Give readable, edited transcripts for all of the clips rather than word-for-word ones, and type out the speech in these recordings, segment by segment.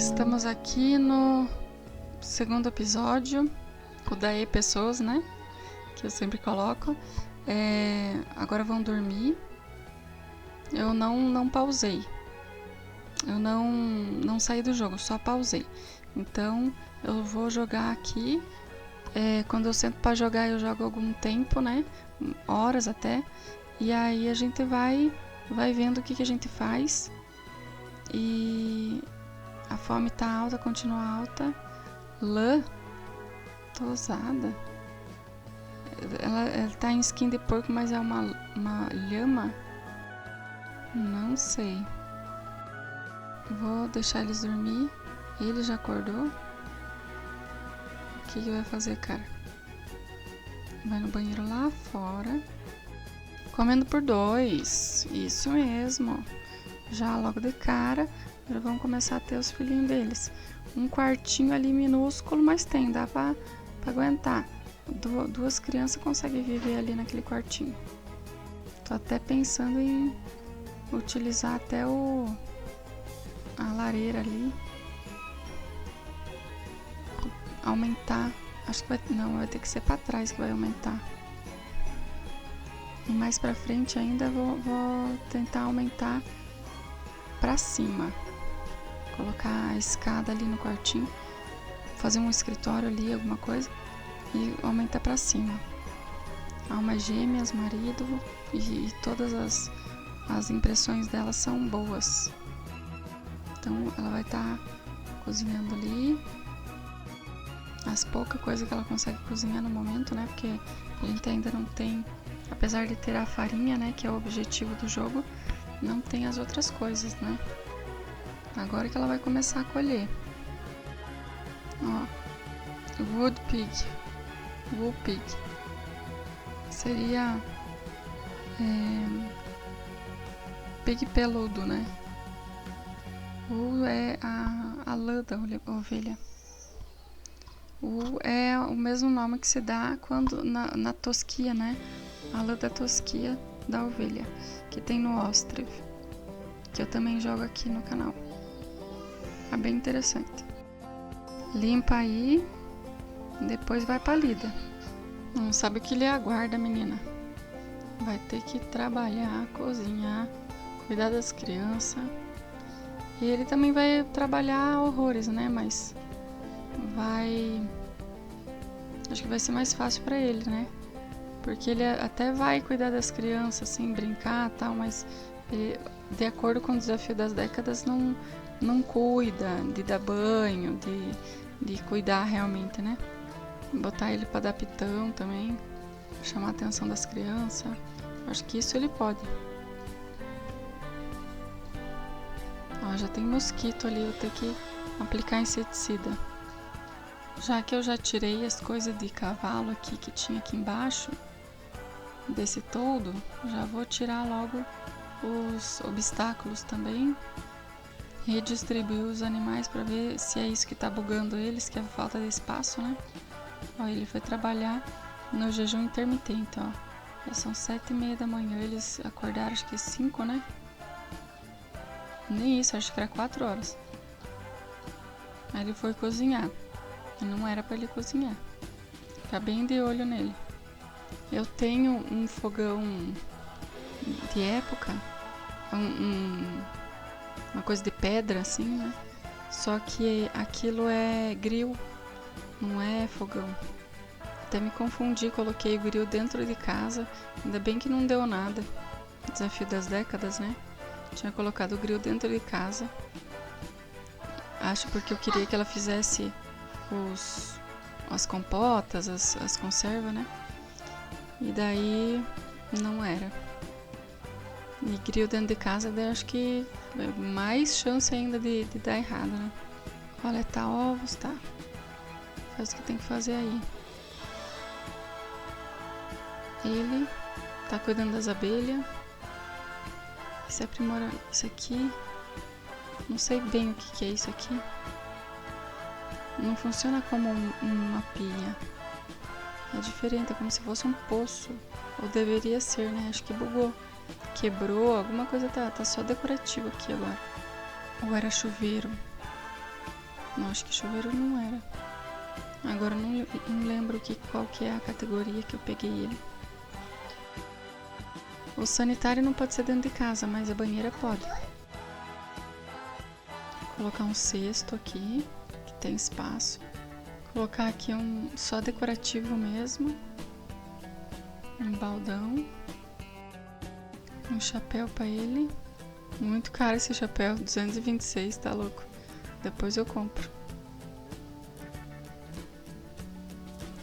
Estamos aqui no segundo episódio, o Daí Pessoas, né? Que eu sempre coloco. Agora vão dormir. Eu não pausei. Eu não saí do jogo, só pausei. Então eu vou jogar aqui. Quando eu sento pra jogar, eu jogo algum tempo, né? Horas até. E aí a gente vai vendo o que a gente faz. E a fome tá alta, continua alta. Lã tosada. Ela tá em skin de porco, mas é uma lhama? Não sei. Vou deixar eles dormir. Ele já acordou. O que vai fazer, cara? Vai no banheiro lá fora. Comendo por dois. Isso mesmo. Já logo de cara, já vão começar a ter os filhinhos deles. Um quartinho ali minúsculo, mas dá pra aguentar. Duas crianças conseguem viver ali naquele quartinho. Tô até pensando em utilizar até a lareira ali. Aumentar. Acho que vai ter que ser pra trás que vai aumentar. E mais pra frente ainda vou tentar aumentar pra cima. Colocar a escada ali no quartinho. Fazer um escritório ali, alguma coisa. E aumentar pra cima. Almas gêmeas, marido. E todas as impressões dela são boas. Então ela vai estar cozinhando ali. As poucas coisas que ela consegue cozinhar no momento, né? Porque a gente ainda não tem, apesar de ter a farinha, né? Que é o objetivo do jogo, não tem as outras coisas, né? Agora que ela vai começar a colher. Ó, Wood Pig. Seria pig peludo, né? É a lã da ovelha. É o mesmo nome que se dá quando na tosquia, né? A lã da tosquia da ovelha, que tem no Ostriv, que eu também jogo aqui no canal. É bem interessante. Limpa aí, depois vai pra lida. Não sabe o que lhe aguarda, menina. Vai ter que trabalhar, cozinhar, cuidar das crianças. E ele também vai trabalhar horrores, né? Mas acho que vai ser mais fácil pra ele, né? Porque ele até vai cuidar das crianças, assim, brincar e tal, mas ele, de acordo com o desafio das décadas, não cuida de dar banho, de cuidar realmente, né? Botar ele pra dar pitão também, chamar a atenção das crianças. Acho que isso ele pode. Ó, já tem mosquito ali, vou ter que aplicar inseticida. Já que eu já tirei as coisas de cavalo aqui que tinha aqui embaixo desse toldo, já vou tirar logo os obstáculos também. Redistribuir os animais para ver se é isso que tá bugando eles, que é a falta de espaço, né? Ó, ele foi trabalhar no jejum intermitente, ó. Já são 7:30 da manhã, eles acordaram acho que 5, né? Nem isso, acho que era 4 horas. Aí ele foi cozinhar. Não era para ele cozinhar. Fica bem de olho nele. Eu tenho um fogão de época, uma coisa de pedra assim, né? Só que aquilo é grill, não é fogão. Até me confundi, coloquei o grill dentro de casa. Ainda bem que não deu nada. Desafio das décadas, né? Tinha colocado o grill dentro de casa. Acho porque eu queria que ela fizesse as compotas, as conservas, né? E daí não era. E grill dentro de casa, daí acho que mais chance ainda de dar errado, né? Coletar ovos, tá? Faz o que tem que fazer aí. Ele tá cuidando das abelhas. Se aprimorando. Isso aqui, não sei bem o que é isso aqui. Não funciona como uma pia. É diferente, é como se fosse um poço. Ou deveria ser, né? Acho que bugou. Quebrou, alguma coisa tá só decorativo aqui agora. Ou era chuveiro. Não, acho que chuveiro não era. Agora eu não lembro qual que é a categoria que eu peguei ele. O sanitário não pode ser dentro de casa, mas a banheira pode. Vou colocar um cesto aqui, que tem espaço. Colocar aqui um só decorativo mesmo. Um baldão. Um chapéu pra ele. Muito caro esse chapéu, 226, tá louco? Depois eu compro.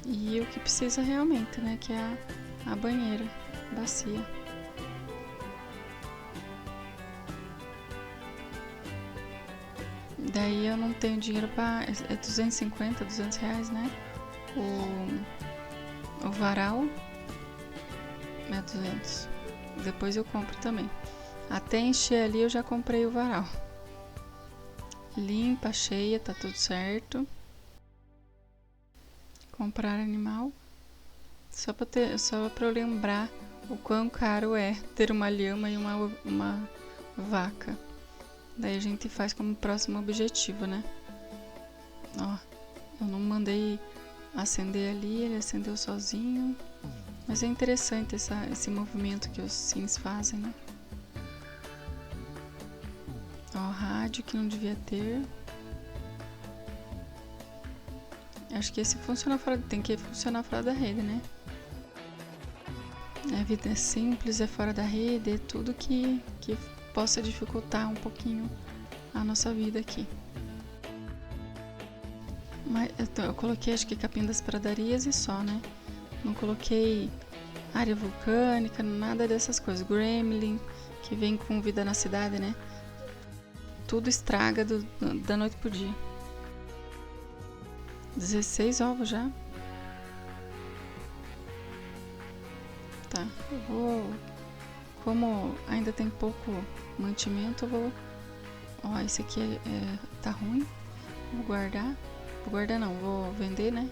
E o que precisa realmente, né? Que é a banheira, bacia. Daí eu não tenho dinheiro pra... É 250, 200 reais, né? O varal é 200. Depois eu compro também. Até encher ali eu já comprei o varal. Limpa, cheia, tá tudo certo. Comprar animal. Só pra eu lembrar o quão caro é ter uma lhama e uma vaca. Daí a gente faz como próximo objetivo, né? Ó, eu não mandei acender ali, ele acendeu sozinho. Mas é interessante esse movimento que os sims fazem, né? Ó, rádio que não devia ter. Acho que esse funciona tem que funcionar fora da rede, né? A vida é simples, é fora da rede, é tudo que possa dificultar um pouquinho a nossa vida aqui. Mas eu coloquei acho que capim das pradarias e só, né? Não coloquei área vulcânica, nada dessas coisas. Gremlin, que vem com vida na cidade, né? Tudo estraga da noite pro dia. 16 ovos já. Tá, eu vou... Como ainda tem pouco mantimento, eu vou... Ó, esse aqui tá ruim. Vou guardar. Vou guardar não, vou vender, né?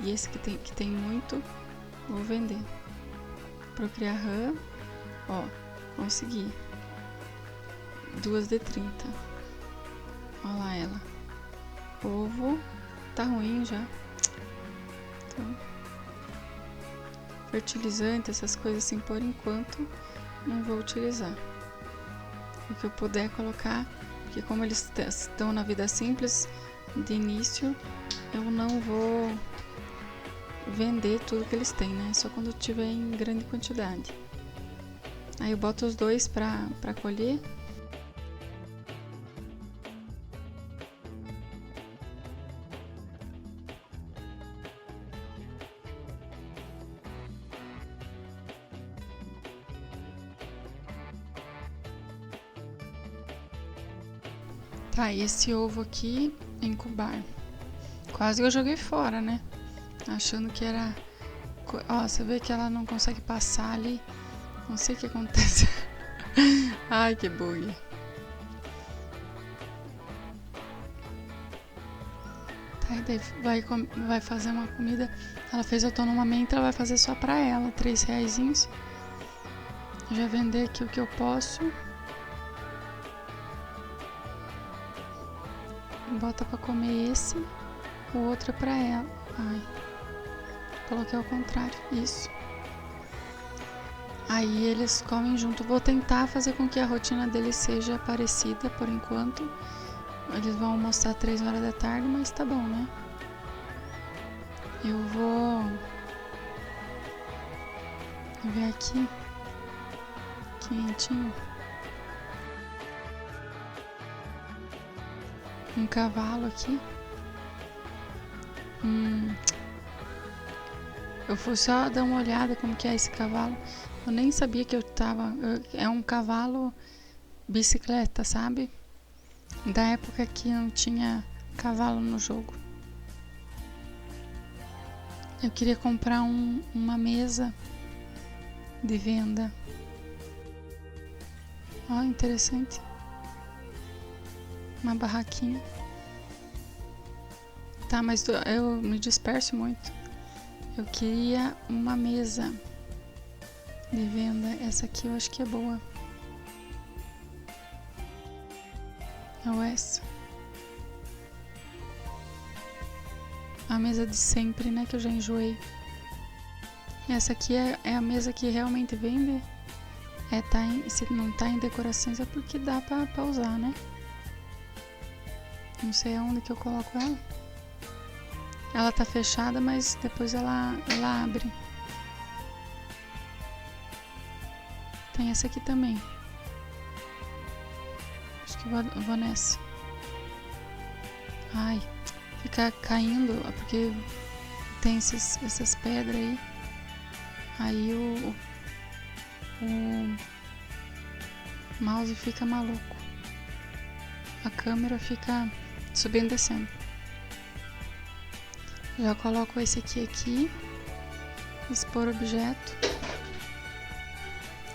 E esse que tem muito, vou vender. Procriar rã. Ó, consegui. 2 de 30. Olha lá ela. Ovo. Tá ruim já. Então, fertilizante, essas coisas assim, por enquanto, não vou utilizar. O que eu puder colocar, porque como eles estão na vida simples, de início, eu não vou vender tudo que eles têm, né? Só quando tiver em grande quantidade. Aí eu boto os dois pra colher. Tá, e esse ovo aqui, incubar. Quase eu joguei fora, né? Achando que era... Ó, você vê que ela não consegue passar ali. Não sei o que acontece. Ai, que bug. Tá, e daí vai fazer uma comida. Ela fez autonomamente, ela vai fazer só pra ela. 3 reaisinhos. Já vender aqui o que eu posso. Bota pra comer esse. O outro é pra ela. Ai. Coloquei ao contrário. Isso. Aí eles comem junto. Vou tentar fazer com que a rotina deles seja parecida por enquanto. Eles vão almoçar 3 horas da tarde, mas tá bom, né? Eu vou ver aqui. Quentinho. Um cavalo aqui. Eu fui só dar uma olhada como que é esse cavalo. Eu nem sabia que é um cavalo bicicleta, sabe? Da época que não tinha cavalo no jogo. Eu queria comprar uma mesa de venda. Ó, interessante. Uma barraquinha. Tá, mas eu me disperso muito. Eu queria uma mesa de venda. Essa aqui eu acho que é boa. Ou essa. A mesa de sempre, né? Que eu já enjoei. Essa aqui é a mesa que realmente vende. Se não tá em decorações é porque dá pra usar, né? Não sei aonde que eu coloco ela. Ela tá fechada, mas depois ela abre. Tem essa aqui também. Acho que eu vou nessa. Ai, fica caindo, porque tem essas pedras aí. Aí o mouse fica maluco. A câmera fica subindo e descendo. Já coloco esse aqui. Expor objeto.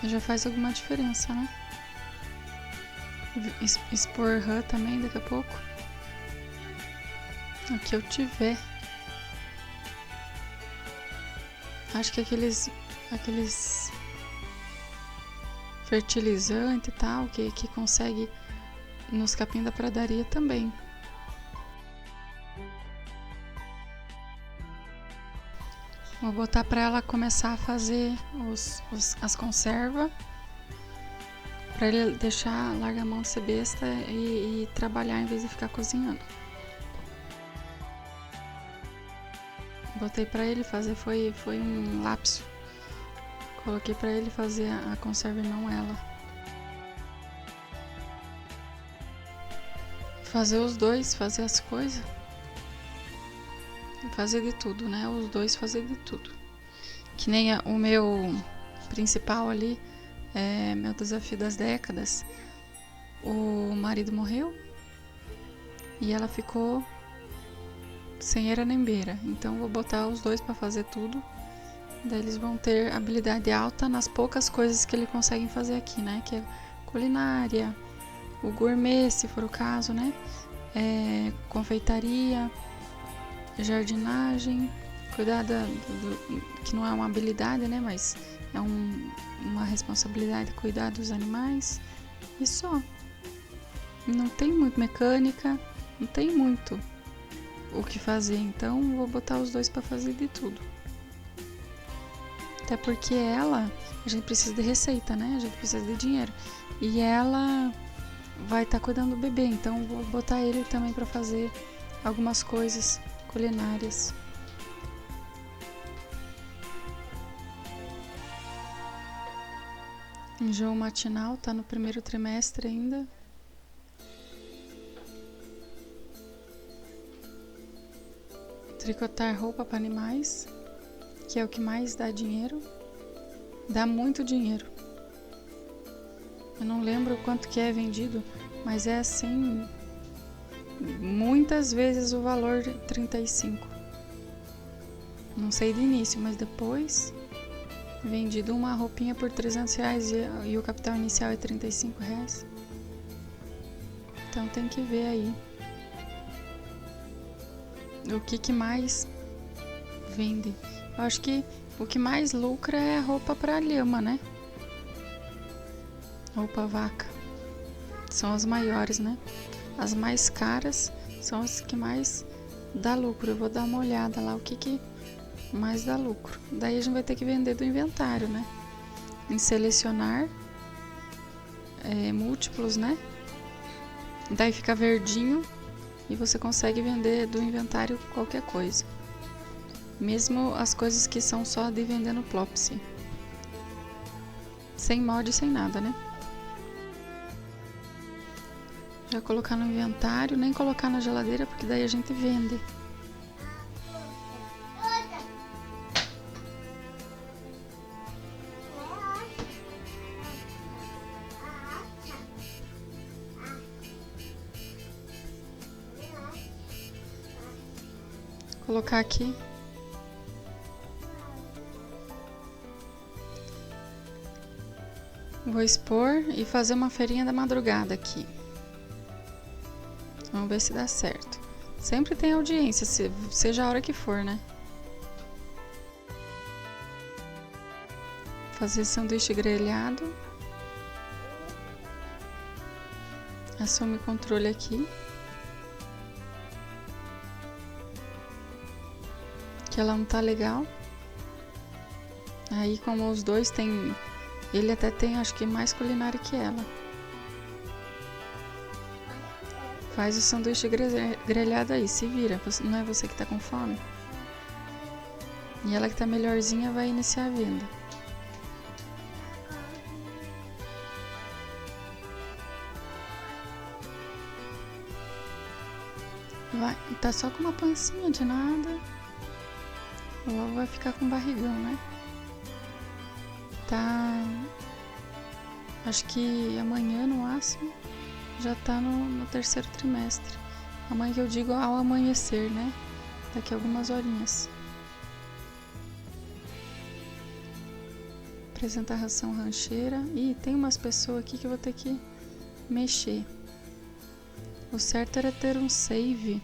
Já faz alguma diferença, né? Expor RAM também daqui a pouco. O que eu tiver. Acho que aqueles fertilizante e tal, que consegue nos capim da pradaria também. Vou botar para ela começar a fazer as conservas, para ele largar a mão de ser besta e trabalhar em vez de ficar cozinhando. Botei para ele fazer, foi um lapso. Coloquei para ele fazer a conserva e não ela. Fazer os dois, fazer as coisas. Fazer de tudo, né? Os dois fazer de tudo. Que nem o meu principal ali, meu desafio das décadas. O marido morreu e ela ficou sem eira nem beira. Então vou botar os dois para fazer tudo. Daí eles vão ter habilidade alta nas poucas coisas que eles conseguem fazer aqui, né? Que é culinária, o gourmet, se for o caso, né? Confeitaria, jardinagem, cuidar que não é uma habilidade, né? Mas é uma responsabilidade cuidar dos animais. E só. Não tem muito mecânica, não tem muito o que fazer. Então vou botar os dois para fazer de tudo. Até porque a gente precisa de receita, né? A gente precisa de dinheiro. E ela vai estar cuidando do bebê, então vou botar ele também para fazer algumas coisas culinárias. Enjoo matinal, tá no primeiro trimestre ainda. Tricotar roupa para animais, que é o que mais dá dinheiro. Dá muito dinheiro. Eu não lembro quanto que é vendido, mas é assim, muitas vezes o valor de 35. Não sei de início, mas depois vendido uma roupinha por R$300 e o capital inicial é R$35. Então tem que ver aí o que mais vende. Eu acho que o que mais lucra é a roupa para lhama, né? Roupa vaca. São as maiores, né? As mais caras são as que mais dá lucro. Eu vou dar uma olhada lá o que mais dá lucro. Daí a gente vai ter que vender do inventário, né? Em selecionar múltiplos, né? Daí fica verdinho e você consegue vender do inventário qualquer coisa. Mesmo as coisas que são só de vender no Plopsy. Sem mod, sem nada, né? Já colocar no inventário, nem colocar na geladeira, porque daí a gente vende. Colocar aqui. Vou expor e fazer uma feirinha da madrugada aqui. Vamos ver se dá certo. Sempre tem audiência, seja a hora que for, né? Fazer sanduíche grelhado. Assume o controle aqui. Que ela não tá legal. Aí como os dois tem... Ele até tem, acho que mais culinária que ela. Faz o sanduíche grelhado aí, se vira. Não é você que tá com fome? E ela que tá melhorzinha vai iniciar a venda. Vai, tá só com uma pancinha de nada. Logo vai ficar com barrigão, né? Tá... Acho que amanhã no máximo já tá no terceiro trimestre. Amanhã que eu digo ao amanhecer, né? Daqui a algumas horinhas. Apresentar a ração rancheira. Ih, tem umas pessoas aqui que eu vou ter que mexer. O certo era ter um save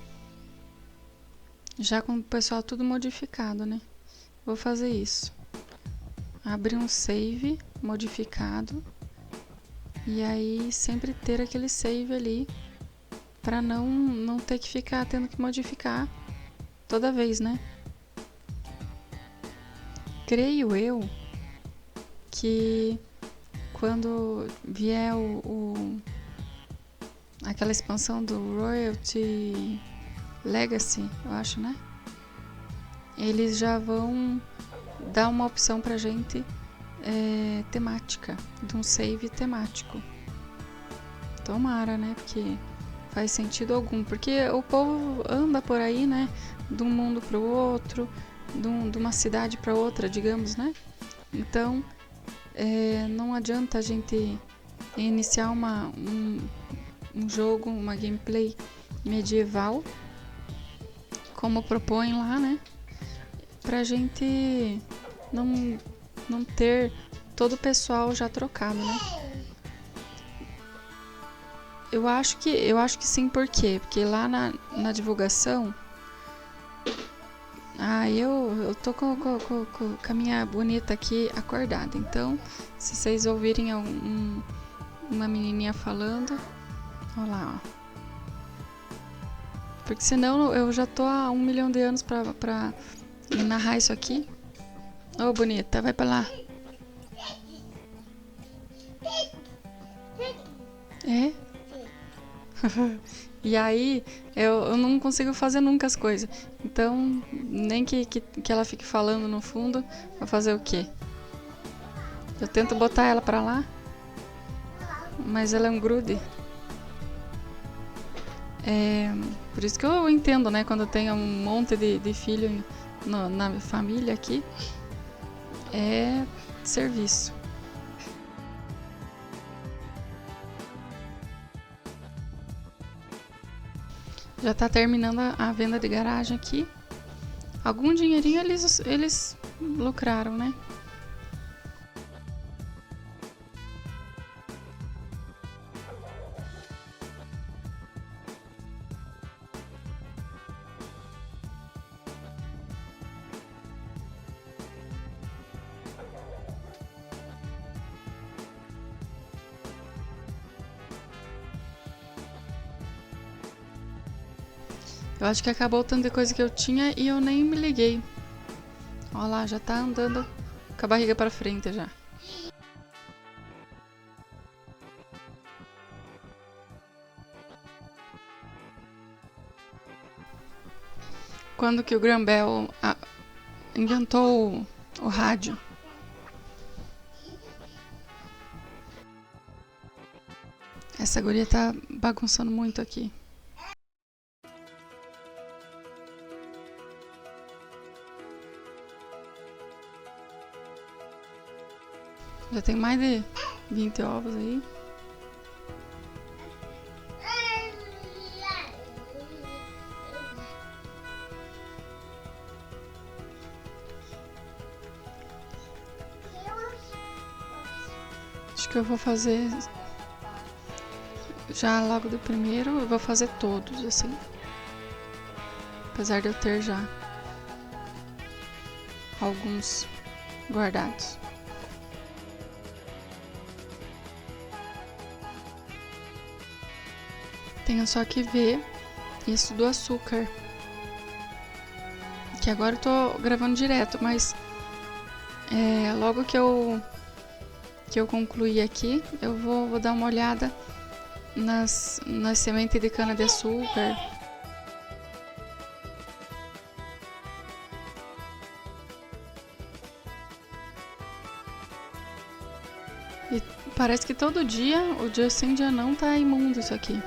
já com o pessoal tudo modificado, né? Vou fazer isso. Abrir um save modificado. E aí sempre ter aquele save ali para não ter que ficar tendo que modificar toda vez, né? Creio eu que quando vier aquela expansão do Royalty Legacy, eu acho, né? Eles já vão dar uma opção pra gente temática, de um save temático. Tomara, né? Porque faz sentido algum. Porque o povo anda por aí, né? De um mundo pro outro, de uma cidade pra outra, digamos, né? Então, não adianta a gente iniciar um jogo, uma gameplay medieval, como propõem lá, né? Pra gente não ter todo o pessoal já trocado, né? Eu acho que sim, por quê? Porque lá na divulgação... eu tô com a minha bonita aqui acordada. Então, se vocês ouvirem uma menininha falando... Olha lá, ó. Porque senão eu já tô há 1 milhão de anos pra narrar isso aqui. Ô, bonita, vai pra lá. É? E aí, eu não consigo fazer nunca as coisas. Então, nem que ela fique falando no fundo, vai fazer o quê? Eu tento botar ela pra lá, mas ela é um grude. Por isso que eu entendo, né? Quando tem um monte de filho na família aqui, é serviço. Já tá terminando a venda de garagem aqui. Algum dinheirinho eles lucraram, né? Eu acho que acabou o tanto de coisa que eu tinha e eu nem me liguei. Olha lá, já tá andando com a barriga pra frente já. Quando que o Graham Bell inventou o rádio? Essa guria tá bagunçando muito aqui. Já tem mais de 20 ovos aí. Acho que eu vou fazer já logo do primeiro, eu vou fazer todos assim. Apesar de eu ter já alguns guardados. Tenho só que ver isso do açúcar. Que agora eu tô gravando direto, mas logo que eu concluir aqui, eu vou dar uma olhada nas sementes de cana-de-açúcar. E parece que todo dia, o dia sim, dia não, tá imundo isso aqui.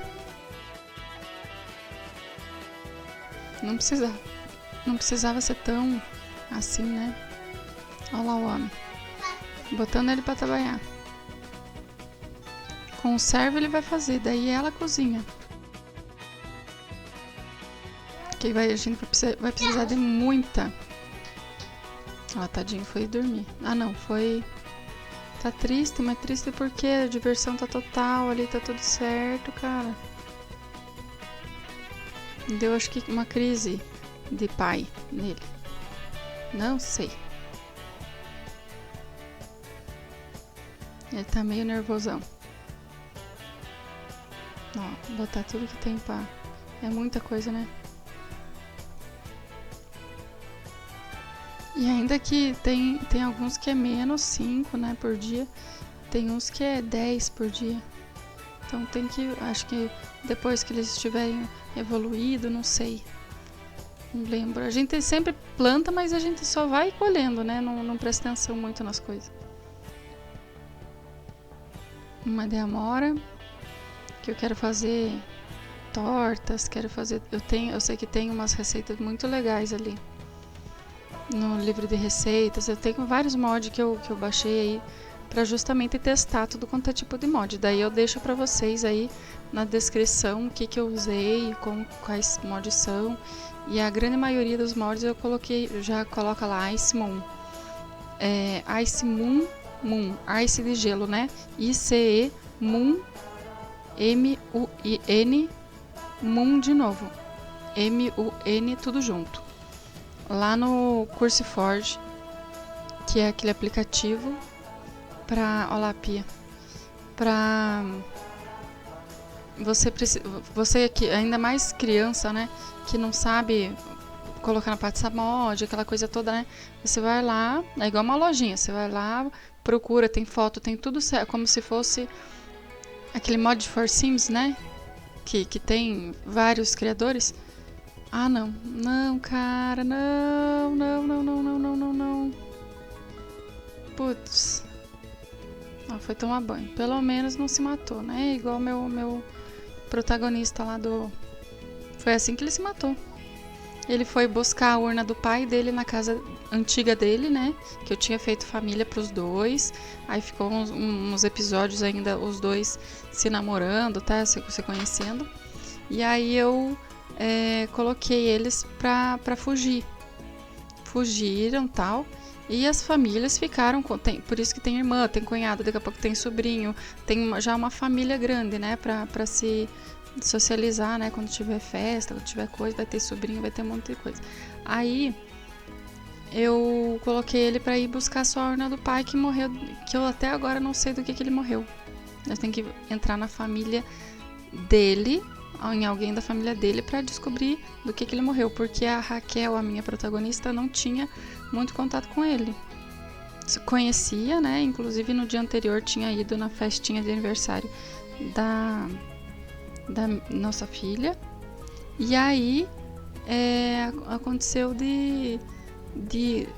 Não precisava ser tão assim, né? Olha lá o homem. Botando ele pra trabalhar. Conserva ele vai fazer, daí ela cozinha. Que a gente vai precisar de muita. Ó, tadinho, foi dormir. Ah, não, foi... Tá triste, mas triste porque a diversão tá total ali, tá tudo certo, cara. Deu, acho que, uma crise de pai nele. Não sei. Ele tá meio nervosão. Ó, botar tudo que tem pra... É muita coisa, né? E ainda que tem alguns que é menos 5, né, por dia. Tem uns que é 10 por dia. Então tem que... Acho que depois que eles estiverem evoluído, não sei. Não lembro. A gente sempre planta, mas a gente só vai colhendo, né? Não presta atenção muito nas coisas. Uma de amora, que eu quero fazer tortas, quero fazer... Eu sei que tem umas receitas muito legais ali no livro de receitas. Eu tenho vários mods que eu baixei aí para justamente testar tudo quanto é tipo de mod. Daí eu deixo para vocês aí na descrição o que eu usei, quais mods são. E a grande maioria dos mods eu coloquei, já coloca lá Ice Moon. Ice Moon, Ice de gelo, né? ICE Moon, M-U-I-N, Moon de novo. M-U-N, tudo junto. Lá no CurseForge, que é aquele aplicativo pra... Olha lá a pia. Pra... Você que ainda mais criança, né? Que não sabe colocar na pasta mod, aquela coisa toda, né? Você vai lá, é igual uma lojinha. Você vai lá, procura, tem foto, tem tudo certo, como se fosse aquele mod for Sims, né? Que tem vários criadores. Ah, não. Não, cara. Não. Putz. Foi tomar banho. Pelo menos não se matou, né? Igual meu protagonista lá do... Foi assim que ele se matou. Ele foi buscar a urna do pai dele na casa antiga dele, né? Que eu tinha feito família pros dois. Aí ficou uns episódios ainda, os dois se namorando, tá? Se conhecendo. E aí eu... coloquei eles pra fugir. Fugiram, tal. E as famílias ficaram... por isso que tem irmã, tem cunhado, daqui a pouco tem sobrinho. Tem já uma família grande, né? Pra se socializar, né? Quando tiver festa, quando tiver coisa, vai ter sobrinho, vai ter um monte de coisa. Aí eu coloquei ele pra ir buscar a sua urna do pai que morreu. Que eu até agora não sei do que ele morreu. Nós temos que entrar na família dele, em alguém da família dele, para descobrir do que ele morreu, porque a Raquel, a minha protagonista, não tinha muito contato com ele. Conhecia, né? Inclusive no dia anterior tinha ido na festinha de aniversário da nossa filha. E aí aconteceu de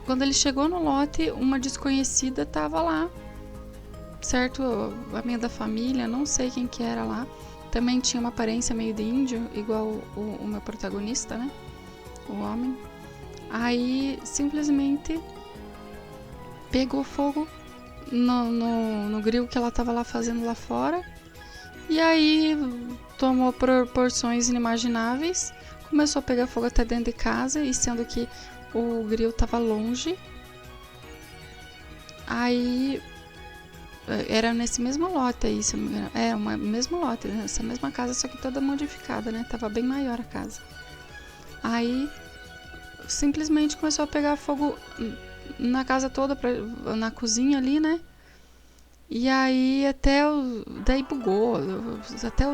quando ele chegou no lote, uma desconhecida tava lá, certo? A minha da família, não sei quem que era lá. Também tinha uma aparência meio de índio, igual o meu protagonista, né? O homem. Aí, simplesmente, pegou fogo no grill que ela tava lá fazendo lá fora. E aí, tomou proporções inimagináveis. Começou a pegar fogo até dentro de casa, e sendo que o grill tava longe. Aí... Era nesse mesmo lote aí, se não me engano. O mesmo lote, nessa mesma casa, só que toda modificada, né? Tava bem maior a casa. Aí, simplesmente começou a pegar fogo na casa toda, na cozinha ali, né? E aí, daí bugou. Até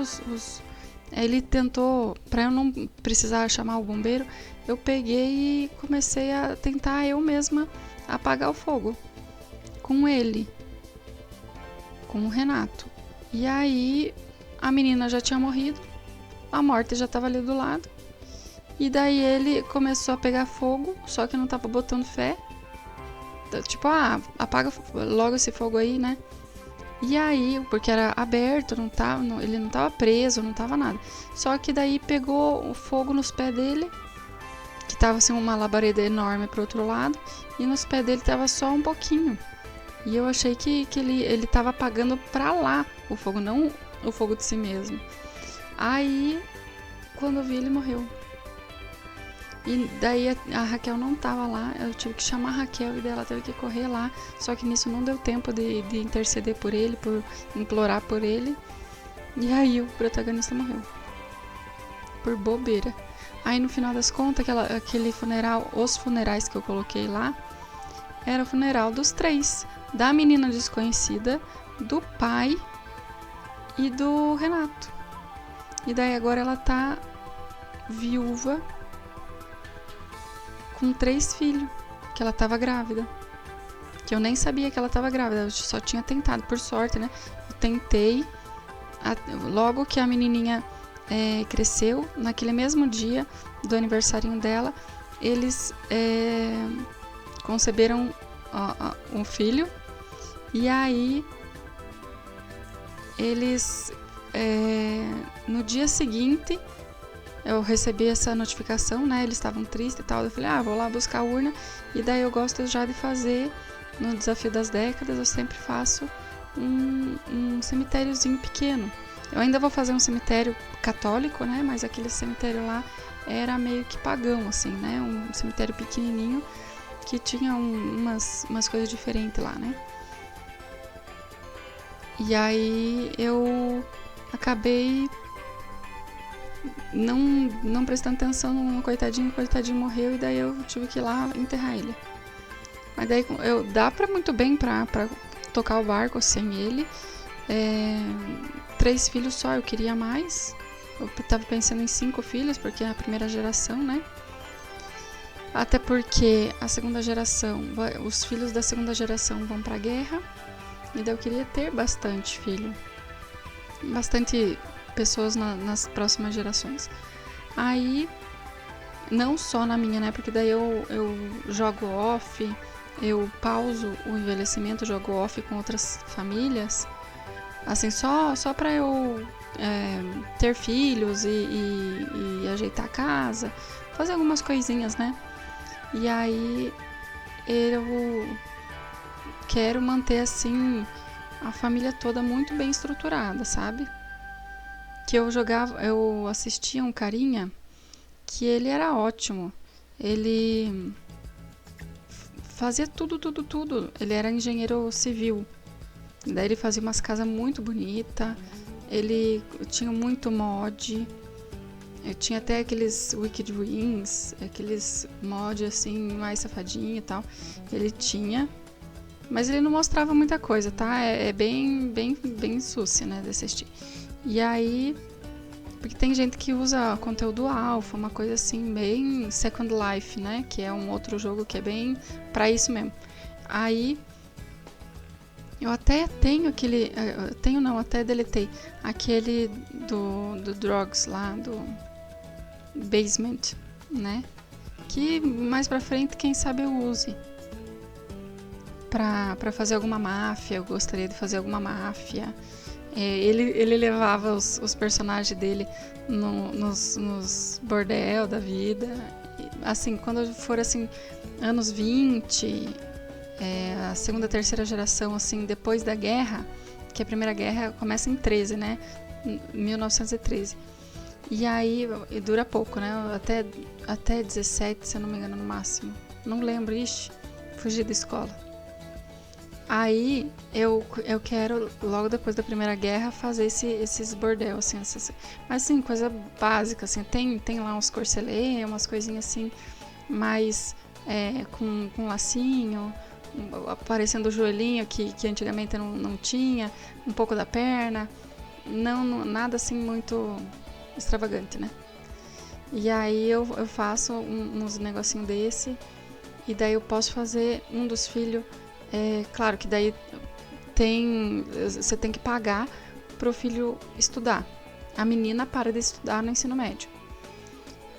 Ele tentou, para eu não precisar chamar o bombeiro, eu peguei e comecei a tentar eu mesma apagar o fogo com ele, com o Renato. E aí a menina já tinha morrido, a morte já estava ali do lado. E daí ele começou a pegar fogo, só que não tava botando fé. Tipo, apaga logo esse fogo aí, né? E aí, porque era aberto, ele não tava preso, não tava nada. Só que daí pegou o fogo nos pés dele, que tava assim uma labareda enorme pro outro lado, e nos pés dele tava só um pouquinho. E eu achei que ele tava apagando pra lá o fogo, não o fogo de si mesmo. Aí, quando eu vi, ele morreu. E daí a Raquel não tava lá, eu tive que chamar a Raquel e daí ela teve que correr lá. Só que nisso não deu tempo de interceder por ele, por implorar por ele. E aí o protagonista morreu. Por bobeira. Aí no final das contas, aquele funeral, os funerais que eu coloquei lá, era o funeral dos 3. Da menina desconhecida, do pai e do Renato. E daí agora ela tá viúva com 3 filhos, que ela tava grávida. Que eu nem sabia que ela tava grávida, eu só tinha tentado, por sorte, né? Eu tentei, logo que a menininha cresceu, naquele mesmo dia do aniversário dela, eles conceberam um filho. E aí, eles, no dia seguinte, eu recebi essa notificação, né? Eles estavam tristes e tal. Eu falei, vou lá buscar a urna. E daí eu gosto já de fazer, no Desafio das Décadas, eu sempre faço um cemitériozinho pequeno. Eu ainda vou fazer um cemitério católico, né? Mas aquele cemitério lá era meio que pagão, assim, né? Um cemitério pequenininho que tinha umas coisas diferentes lá, né? E aí eu acabei não prestando atenção no coitadinho, o coitadinho morreu e daí eu tive que ir lá enterrar ele. Mas daí dá pra muito bem pra tocar o barco sem ele. 3 filhos só, eu queria mais. Eu tava pensando em 5 filhos, porque é a primeira geração, né? Até porque a segunda geração, os filhos da segunda geração vão pra guerra. E daí eu queria ter bastante filho. Bastante pessoas nas próximas gerações. Aí, não só na minha, né? Porque daí eu jogo off, eu pauso o envelhecimento, jogo off com outras famílias. Assim, só pra eu ter filhos e ajeitar a casa, fazer algumas coisinhas, né? E aí eu quero manter assim a família toda muito bem estruturada, sabe? Que eu assistia um carinha que ele era ótimo. Ele fazia tudo. Ele era engenheiro civil. Daí ele fazia umas casas muito bonitas. Ele tinha muito mod. Eu tinha até aqueles Wicked Wings, aqueles mod assim, mais safadinho e tal. Ele tinha. Mas ele não mostrava muita coisa, tá? É bem sucia, né, de assistir. E aí, porque tem gente que usa conteúdo alfa, uma coisa assim, bem Second Life, né? Que é um outro jogo que é bem pra isso mesmo. Aí, eu até tenho aquele... até deletei. Aquele do Drugs lá, do Basement, né? Que mais pra frente, quem sabe eu use. Pra fazer alguma máfia, eu gostaria de fazer alguma máfia. Ele levava os personagens dele nos bordel da vida. Assim, quando for assim, anos 20, a segunda, terceira geração, assim, depois da guerra, que a primeira guerra começa em 13, né? 1913. E aí, dura pouco, né? Até 17, se eu não me engano, no máximo. Não lembro, fugi da escola. Aí eu quero, logo depois da Primeira Guerra, fazer esses bordel, assim, mas assim, coisa básica, assim, tem lá uns corcelê, umas coisinhas assim, mais com lacinho, aparecendo o joelhinho que antigamente não tinha, um pouco da perna, nada assim muito extravagante, né? E aí eu faço uns negocinho desse, e daí eu posso fazer um dos filhos, claro que daí você tem que pagar pro filho estudar. A menina para de estudar no ensino médio.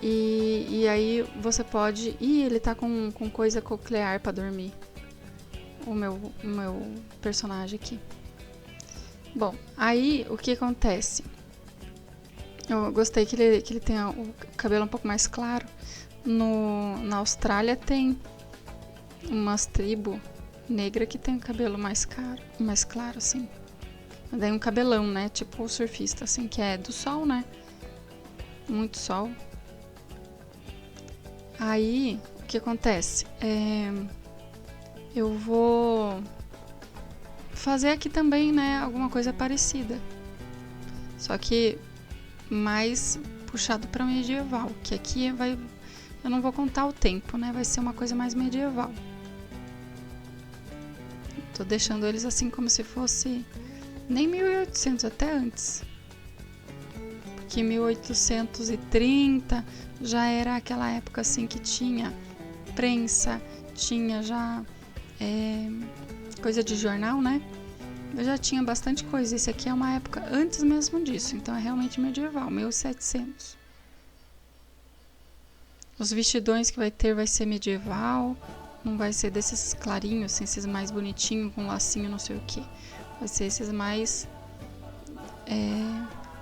E aí você pode... ele tá com coisa coclear pra dormir. O meu personagem aqui. Bom, aí o que acontece? Eu gostei que ele tenha o cabelo um pouco mais claro. Na Austrália tem umas tribos negras que tem o cabelo mais claro, assim. Daí um cabelão, né? Tipo o surfista, assim, que é do sol, né? Muito sol. Aí, o que acontece? Eu vou fazer aqui também, né? Alguma coisa parecida. Só que mais puxado para medieval. Que aqui eu não vou contar o tempo, né? Vai ser uma coisa mais medieval. Tô deixando eles assim como se fosse... Nem 1800, até antes. Porque 1830 já era aquela época assim que tinha prensa, tinha já coisa de jornal, né? Eu já tinha bastante coisa. Esse aqui é uma época antes mesmo disso, então é realmente medieval, 1700. Os vestidões que vai ter vai ser medieval, não vai ser desses clarinhos, assim, esses mais bonitinhos, com lacinho, não sei o que. Vai ser esses mais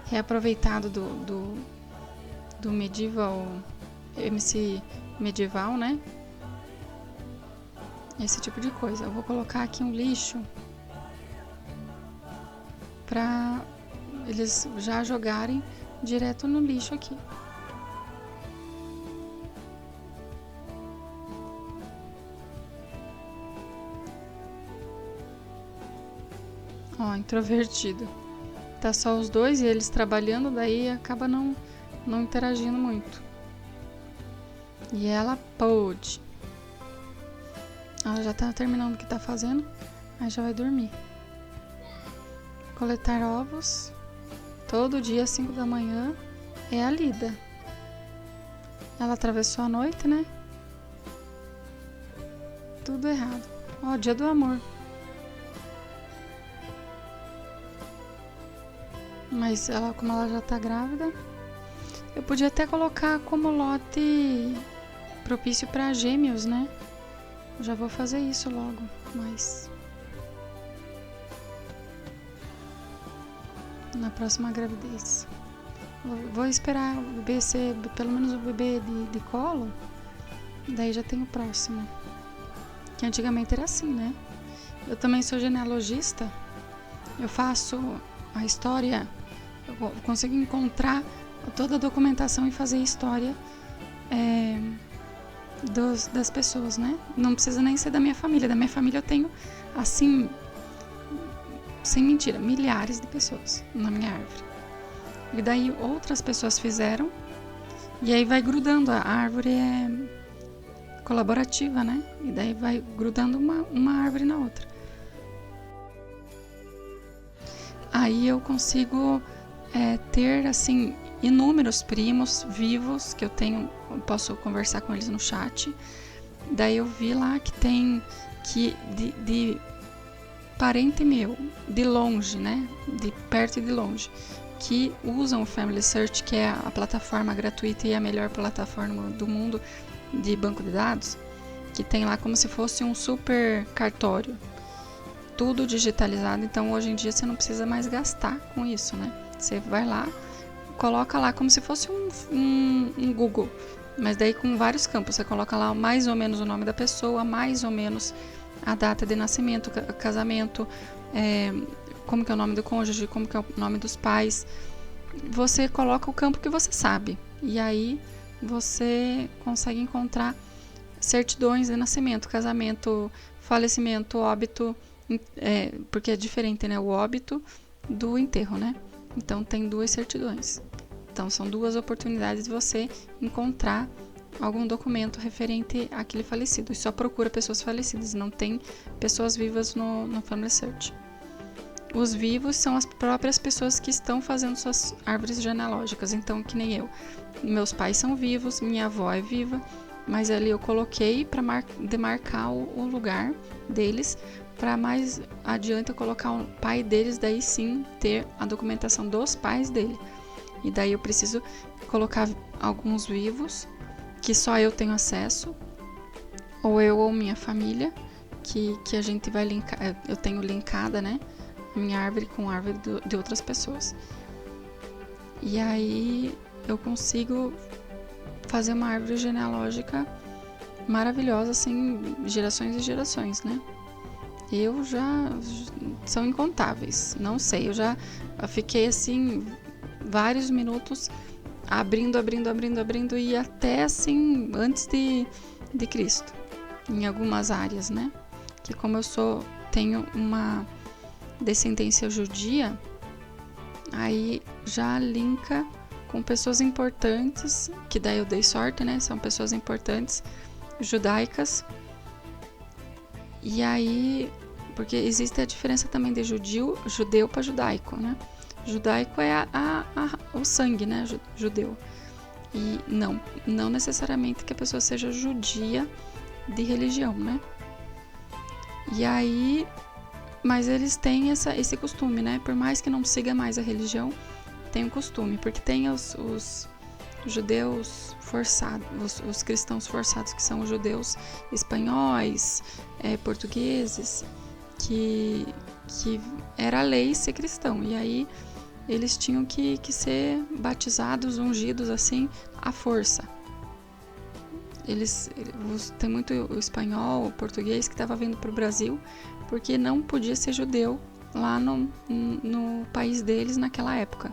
reaproveitado do medieval, MC medieval, né? Esse tipo de coisa. Eu vou colocar aqui um lixo para eles já jogarem direto no lixo aqui. Ó, introvertido. Tá só os dois e eles trabalhando, daí acaba não interagindo muito. E ela pôde. Ela já tá terminando o que tá fazendo, aí já vai dormir. Coletar ovos. Todo dia às 5 da manhã é a lida. Ela atravessou a noite, né? Tudo errado. Ó, dia do amor. Mas como ela já tá grávida, eu podia até colocar como lote propício para gêmeos, né? Eu já vou fazer isso logo, mas na próxima gravidez. Vou esperar o bebê ser pelo menos o bebê de colo, daí já tem o próximo. Que antigamente era assim, né? Eu também sou genealogista, eu faço a história, eu consigo encontrar toda a documentação e fazer história das pessoas, né? Não precisa nem ser da minha família. Da minha família eu tenho, assim, sem mentira, milhares de pessoas na minha árvore. E daí outras pessoas fizeram, e aí vai grudando. A árvore é colaborativa, né? E daí vai grudando uma árvore na outra. Aí eu consigo ter, assim, inúmeros primos vivos que eu posso conversar com eles no chat. Daí eu vi lá que tem de parente meu, de longe, né? De perto e de longe, que usam o Family Search, que é a plataforma gratuita e a melhor plataforma do mundo de banco de dados, que tem lá como se fosse um super cartório, tudo digitalizado. Então hoje em dia você não precisa mais gastar com isso, né? Você vai lá, coloca lá como se fosse um Google, mas daí com vários campos. Você coloca lá mais ou menos o nome da pessoa, mais ou menos a data de nascimento, casamento, como que é o nome do cônjuge, como que é o nome dos pais. Você coloca o campo que você sabe, e aí você consegue encontrar certidões de nascimento, casamento, falecimento, óbito, porque é diferente, né? O óbito do enterro, né? Então tem 2 certidões. Então são 2 oportunidades de você encontrar algum documento referente àquele falecido. E só procura pessoas falecidas, não tem pessoas vivas no Family Search. os vivos são as próprias pessoas que estão fazendo suas árvores genealógicas. Então, que nem eu. Meus pais são vivos, minha avó é viva, mas ali eu coloquei para demarcar o lugar deles, para mais adiante eu colocar o pai deles, daí sim ter a documentação dos pais dele. E daí eu preciso colocar alguns vivos, que só eu tenho acesso, ou eu ou minha família, que a gente vai linkar, eu tenho linkada, né, a minha árvore com a árvore de outras pessoas. E aí eu consigo fazer uma árvore genealógica maravilhosa, assim, gerações e gerações, né? Eu já... são incontáveis, não sei, eu fiquei assim vários minutos abrindo e até assim antes de Cristo, em algumas áreas, né? Que como eu tenho uma descendência judia, aí já linka com pessoas importantes, que daí eu dei sorte, né? São pessoas importantes, judaicas. E aí, porque existe a diferença também de judeu para judaico, né? Judaico é o sangue, né? Judeu. E não necessariamente que a pessoa seja judia de religião, né? E aí, mas eles têm esse costume, né? Por mais que não siga mais a religião, tem um costume, porque tem os judeus forçados, os cristãos forçados, que são os judeus espanhóis, portugueses, que era a lei ser cristão, e aí eles tinham que ser batizados, ungidos assim, à força. Tem muito o espanhol, o português que estava vindo para o Brasil, porque não podia ser judeu lá no país deles naquela época.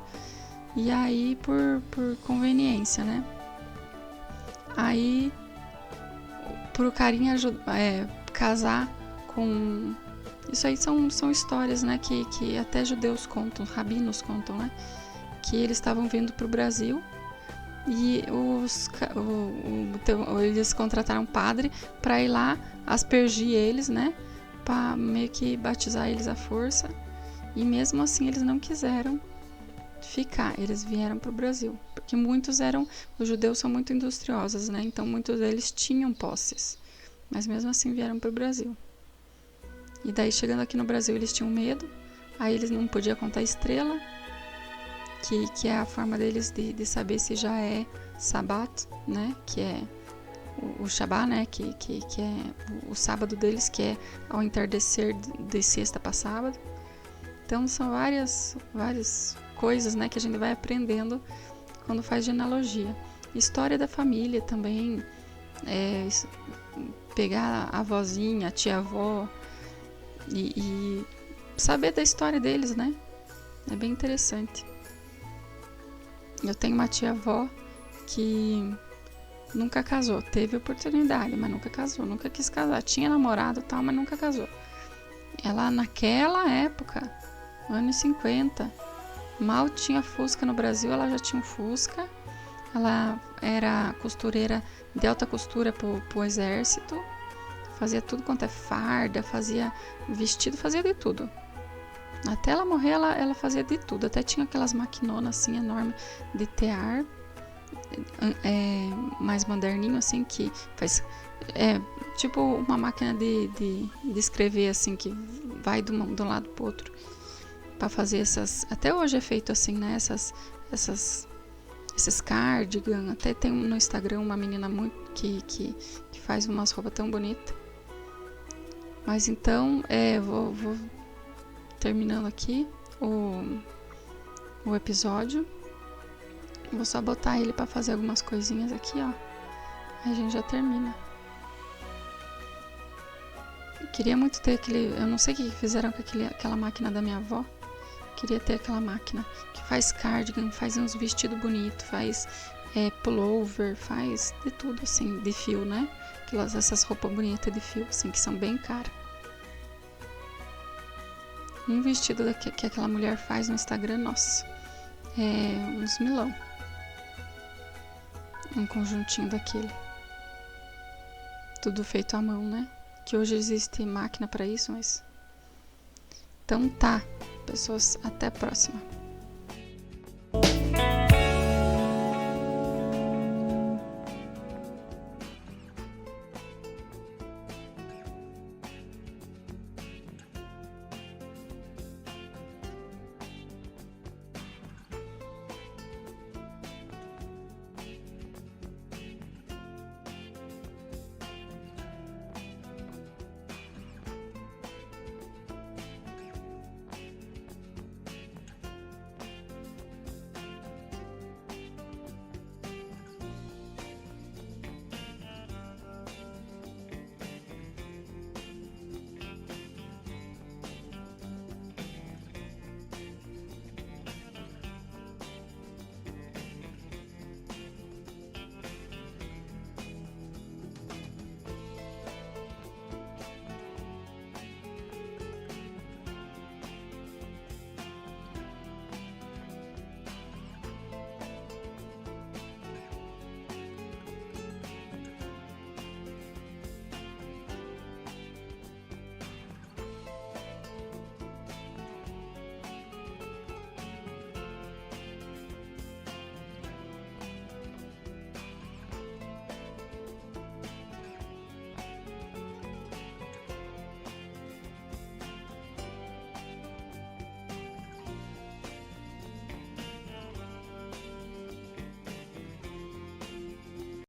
E aí, por conveniência, né? Aí, pro carinha casar com... Isso aí são histórias, né? Que até judeus contam, rabinos contam, né? Que eles estavam vindo pro Brasil e eles contrataram um padre para ir lá aspergir eles, né? Para meio que batizar eles à força. E mesmo assim, eles não quiseram ficar, eles vieram para o Brasil, porque os judeus são muito industriosos, né? Então muitos deles tinham posses, mas mesmo assim vieram para o Brasil. E daí, chegando aqui no Brasil, eles tinham medo, aí eles não podiam contar estrela, que é a forma deles de saber se já é Sabat, né? Que é o Shabá, né? Que é o sábado deles, que é ao entardecer de sexta para sábado. Então são várias coisas, né, que a gente vai aprendendo quando faz genealogia. História da família também, pegar a avózinha, a tia-avó e saber da história deles, né? É bem interessante. Eu tenho uma tia-avó que nunca casou, teve oportunidade, mas nunca casou, nunca quis casar. Tinha namorado e tal, mas nunca casou. Ela, naquela época, anos 50, mal tinha Fusca no Brasil, ela já tinha um Fusca. Ela era costureira de alta costura pro exército. Fazia tudo quanto é farda, fazia vestido, fazia de tudo. Até ela morrer, ela fazia de tudo. Até tinha aquelas maquinonas assim enormes de tear, mais moderninho assim, que faz tipo uma máquina de escrever assim, que vai de um lado pro outro, para fazer essas... Até hoje é feito assim, né? Esses cardigan. Até tem no Instagram uma menina muito que faz umas roupas tão bonitas. Mas então, vou terminando aqui o episódio. Vou só botar ele para fazer algumas coisinhas aqui, ó. Aí a gente já termina. Eu queria muito ter aquele... Eu não sei o que fizeram com aquela máquina da minha avó. Queria ter aquela máquina que faz cardigan, faz uns vestidos bonitos, faz pullover, faz de tudo assim, de fio, né? Essas roupas bonitas de fio, assim, que são bem caras. Um vestido que aquela mulher faz no Instagram, nossa, uns milão. Um conjuntinho daquele. Tudo feito à mão, né? Que hoje existe máquina para isso, mas... Então tá, pessoas. Até a próxima.